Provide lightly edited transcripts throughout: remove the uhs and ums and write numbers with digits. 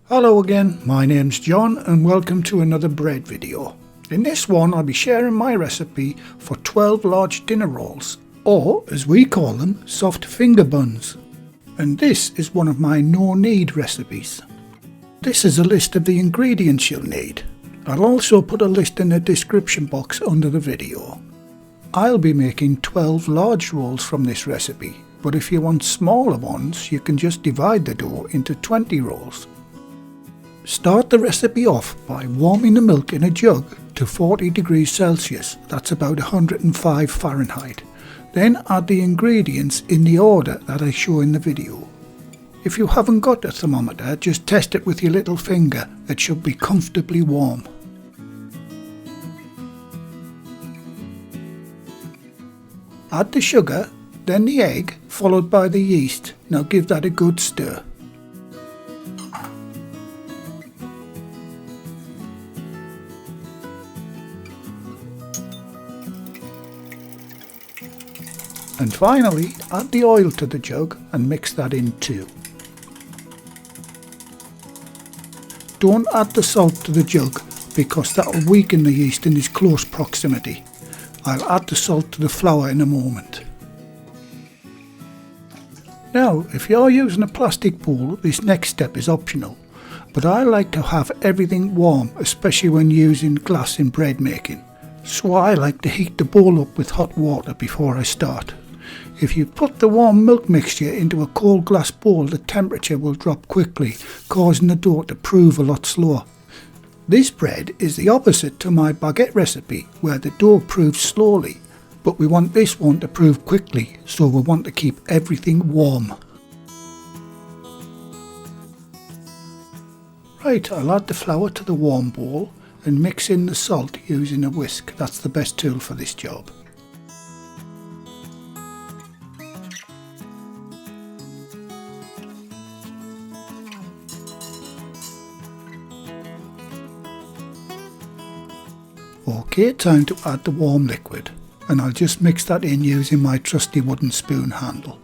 Hello again, my name's John and welcome to another bread video. In this one I'll be sharing my recipe for 12 large dinner rolls, or as we call them, soft finger buns. And this is one of my no knead recipes. This is a list of the ingredients you'll need. I'll also put a list in the description box under the video. I'll be making 12 large rolls from this recipe, but if you want smaller ones you can just divide the dough into 20 rolls. Start the recipe off by warming the milk in a jug to 40 degrees Celsius, that's about 105 Fahrenheit. Then add the ingredients in the order that I show in the video. If you haven't got a thermometer, just test it with your little finger, it should be comfortably warm. Add the sugar, then the egg, followed by the yeast. Now give that a good stir. And finally, add the oil to the jug and mix that in too. Don't add the salt to the jug because that will weaken the yeast in its close proximity. I'll add the salt to the flour in a moment. Now, if you're using a plastic bowl, this next step is optional, but I like to have everything warm, especially when using glass in bread making. So I like to heat the bowl up with hot water before I start. If you put the warm milk mixture into a cold glass bowl, the temperature will drop quickly, causing the dough to prove a lot slower. This bread is the opposite to my baguette recipe, where the dough proves slowly, but we want this one to prove quickly, so we want to keep everything warm. Right, I'll add the flour to the warm bowl and mix in the salt using a whisk. That's the best tool for this job. Okay, time to add the warm liquid, and I'll just mix that in using my trusty wooden spoon handle.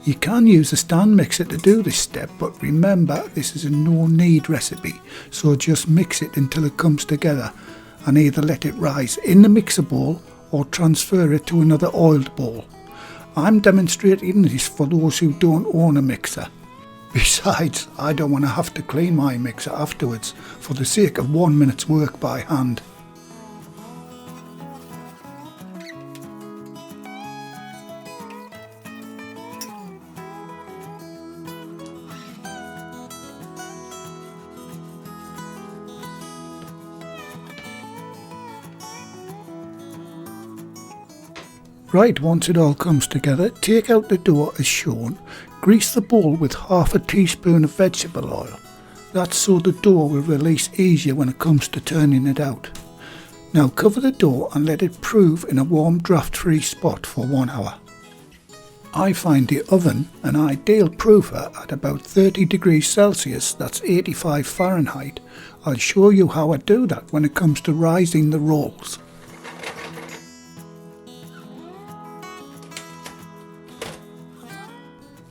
You can use a stand mixer to do this step, but remember this is a no knead recipe, so just mix it until it comes together and either let it rise in the mixer bowl or transfer it to another oiled bowl. I'm demonstrating this for those who don't own a mixer. Besides, I don't want to have to clean my mixer afterwards for the sake of 1 minute's work by hand. Right, once it all comes together, take out the dough as shown, grease the bowl with half a teaspoon of vegetable oil. That's so the dough will release easier when it comes to turning it out. Now cover the dough and let it prove in a warm draft-free spot for 1 hour. I find the oven an ideal proofer at about 30 degrees Celsius, that's 85 Fahrenheit. I'll show you how I do that when it comes to rising the rolls.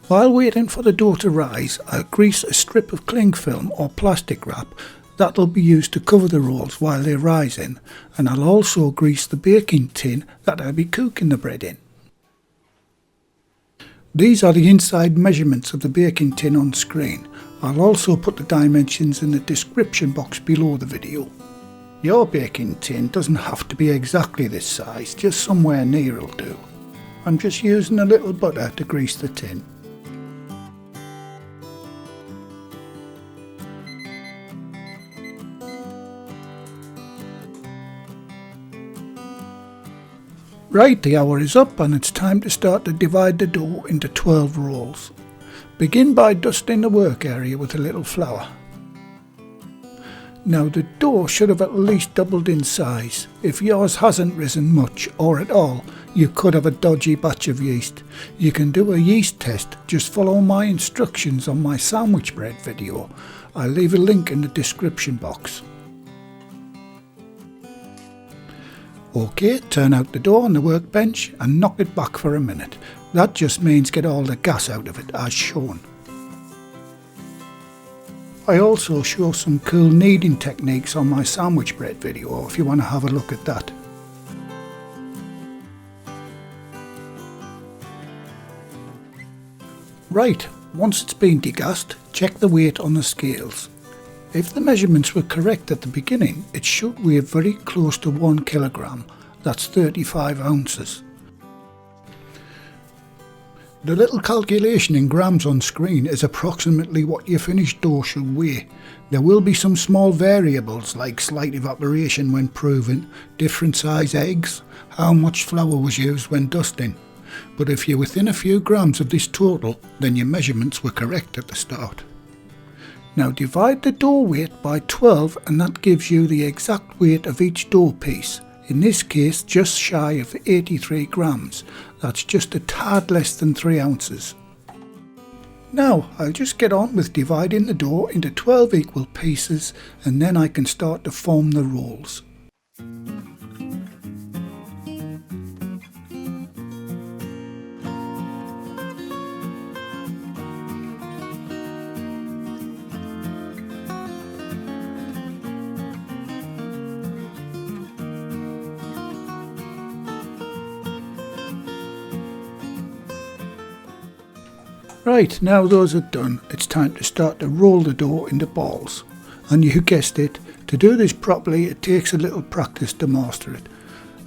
While waiting for the dough to rise, I'll grease a strip of cling film or plastic wrap that'll be used to cover the rolls while they're rising, and I'll also grease the baking tin that I'll be cooking the bread in. These are the inside measurements of the baking tin on screen. I'll also put the dimensions in the description box below the video. Your baking tin doesn't have to be exactly this size, just somewhere near will do. I'm just using a little butter to grease the tin. Right, the hour is up and it's time to start to divide the dough into 12 rolls. Begin by dusting the work area with a little flour. Now the dough should have at least doubled in size. If yours hasn't risen much or at all, you could have a dodgy batch of yeast. You can do a yeast test, just follow my instructions on my sandwich bread video. I'll leave a link in the description box. OK, turn out the dough on the workbench and knock it back for a minute. That just means get all the gas out of it as shown. I also show some cool kneading techniques on my sandwich bread video if you want to have a look at that. Right, once it's been degassed, check the weight on the scales. If the measurements were correct at the beginning, it should weigh very close to 1 kilogram, that's 35 ounces. The little calculation in grams on screen is approximately what your finished dough should weigh. There will be some small variables like slight evaporation when proving, different size eggs, how much flour was used when dusting. But if you're within a few grams of this total, then your measurements were correct at the start. Now divide the dough weight by 12 and that gives you the exact weight of each dough piece. In this case just shy of 83 grams. That's just a tad less than 3 ounces. Now I'll just get on with dividing the dough into 12 equal pieces and then I can start to form the rolls. Right, now those are done, it's time to start to roll the dough into balls. And you guessed it, to do this properly it takes a little practice to master it.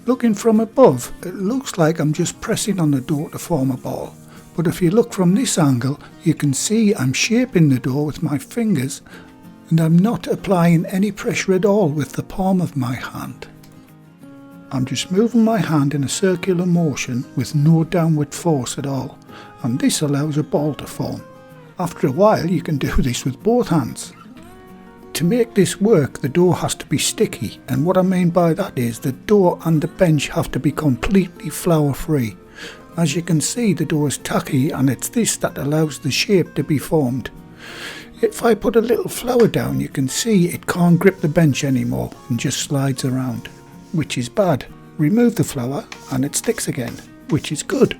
Looking from above, it looks like I'm just pressing on the dough to form a ball. But if you look from this angle, you can see I'm shaping the dough with my fingers and I'm not applying any pressure at all with the palm of my hand. I'm just moving my hand in a circular motion with no downward force at all, and this allows a ball to form. After a while you can do this with both hands. To make this work the dough has to be sticky, and what I mean by that is the dough and the bench have to be completely flour free. As you can see the dough is tacky and it's this that allows the shape to be formed. If I put a little flour down you can see it can't grip the bench anymore and just slides around. Which is bad. Remove the flour and it sticks again, which is good.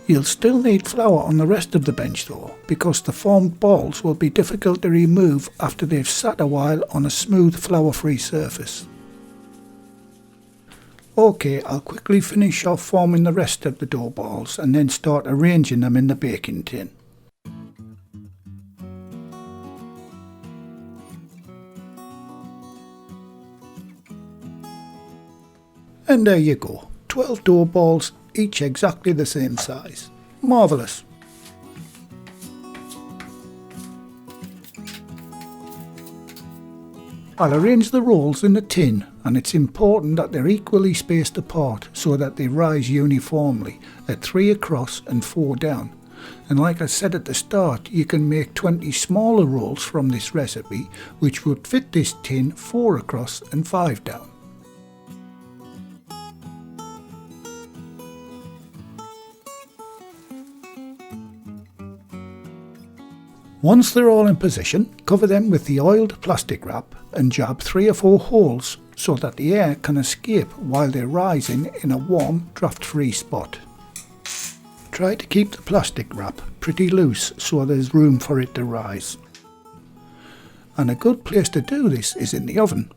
You'll still need flour on the rest of the bench though, because the formed balls will be difficult to remove after they've sat a while on a smooth flour-free surface. Okay, I'll quickly finish off forming the rest of the dough balls and then start arranging them in the baking tin. And there you go, 12 dough balls, each exactly the same size. Marvellous! I'll arrange the rolls in the tin, and it's important that they're equally spaced apart so that they rise uniformly at 3 across and 4 down. And like I said at the start, you can make 20 smaller rolls from this recipe which would fit this tin 4 across and 5 down. Once they're all in position, cover them with the oiled plastic wrap and jab 3 or 4 holes so that the air can escape while they're rising in a warm, draft-free spot. Try to keep the plastic wrap pretty loose so there's room for it to rise. And a good place to do this is in the oven.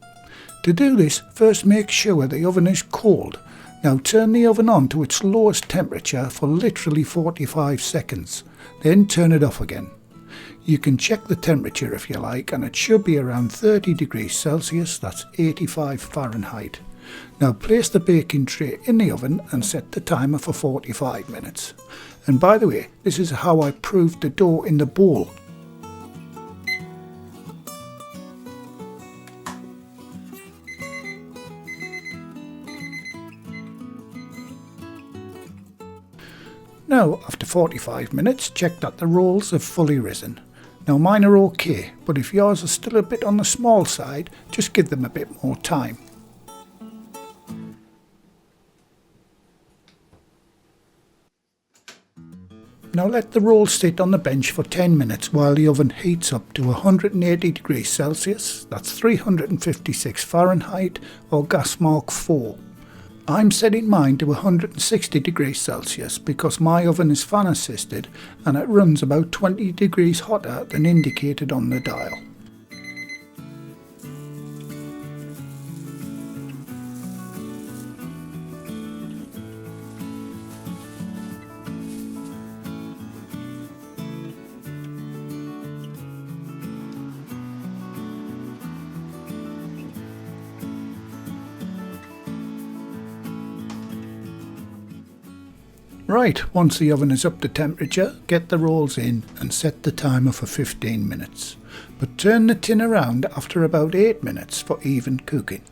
To do this, first make sure the oven is cold. Now turn the oven on to its lowest temperature for literally 45 seconds, then turn it off again. You can check the temperature if you like, and it should be around 30 degrees Celsius, that's 85 Fahrenheit. Now place the baking tray in the oven and set the timer for 45 minutes. And by the way, this is how I proved the dough in the bowl. Now, after 45 minutes, check that the rolls have fully risen. Now mine are okay, but if yours are still a bit on the small side, just give them a bit more time. Now let the rolls sit on the bench for 10 minutes while the oven heats up to 180 degrees Celsius, that's 356 Fahrenheit or gas mark 4. I'm setting mine to 160 degrees Celsius because my oven is fan assisted and it runs about 20 degrees hotter than indicated on the dial. Right, once the oven is up to temperature, get the rolls in and set the timer for 15 minutes. But turn the tin around after about 8 minutes for even cooking.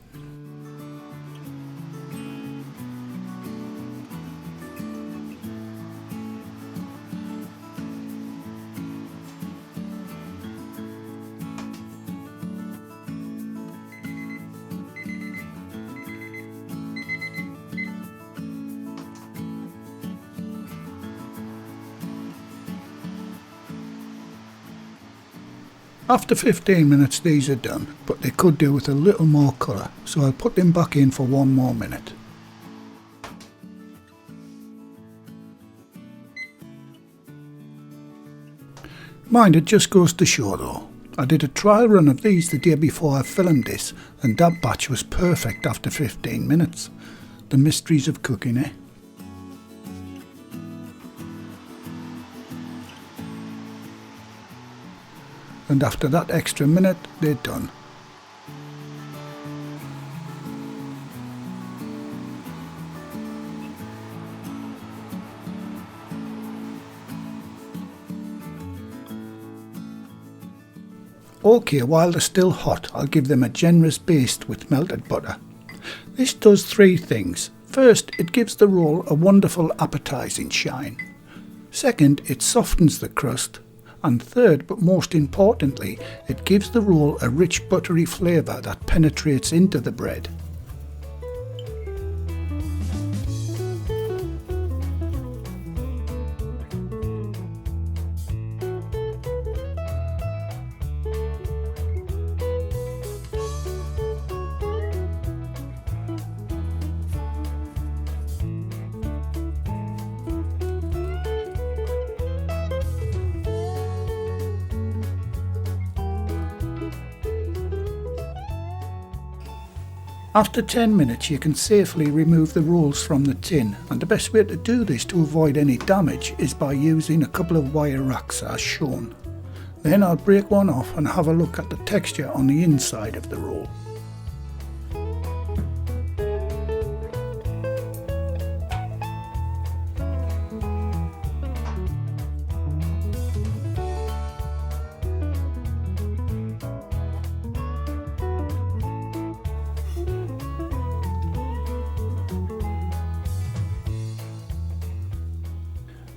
After 15 minutes these are done, but they could do with a little more colour, so I'll put them back in for 1 more minute. Mind, it just goes to show though, I did a trial run of these the day before I filmed this and that batch was perfect after 15 minutes. The mysteries of cooking, eh? And after that extra minute, they're done. Okay, while they're still hot, I'll give them a generous baste with melted butter. This does 3 things. First, it gives the roll a wonderful appetizing shine. Second, it softens the crust. And third, but most importantly, it gives the roll a rich buttery flavour that penetrates into the bread. After 10 minutes you can safely remove the rolls from the tin, and the best way to do this to avoid any damage is by using a couple of wire racks as shown. Then I'll break one off and have a look at the texture on the inside of the roll.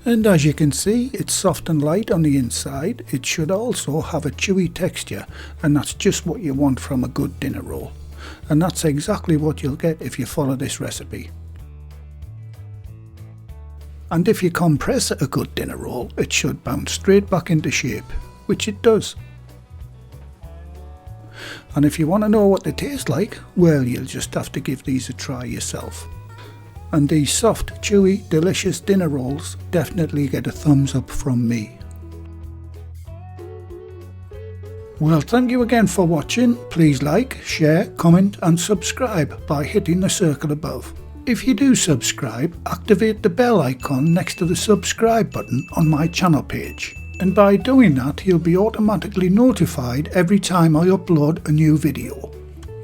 And as you can see, it's soft and light on the inside. It should also have a chewy texture, and that's just what you want from a good dinner roll. And that's exactly what you'll get if you follow this recipe. And if you compress a good dinner roll, it should bounce straight back into shape, which it does. And if you want to know what they taste like, well, you'll just have to give these a try yourself. And these soft, chewy, delicious dinner rolls definitely get a thumbs up from me. Well, thank you again for watching. Please like, share, comment and subscribe by hitting the circle above. If you do subscribe, activate the bell icon next to the subscribe button on my channel page. And by doing that, you'll be automatically notified every time I upload a new video.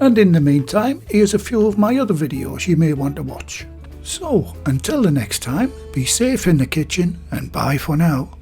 And in the meantime, here's a few of my other videos you may want to watch. So, until the next time, be safe in the kitchen and bye for now.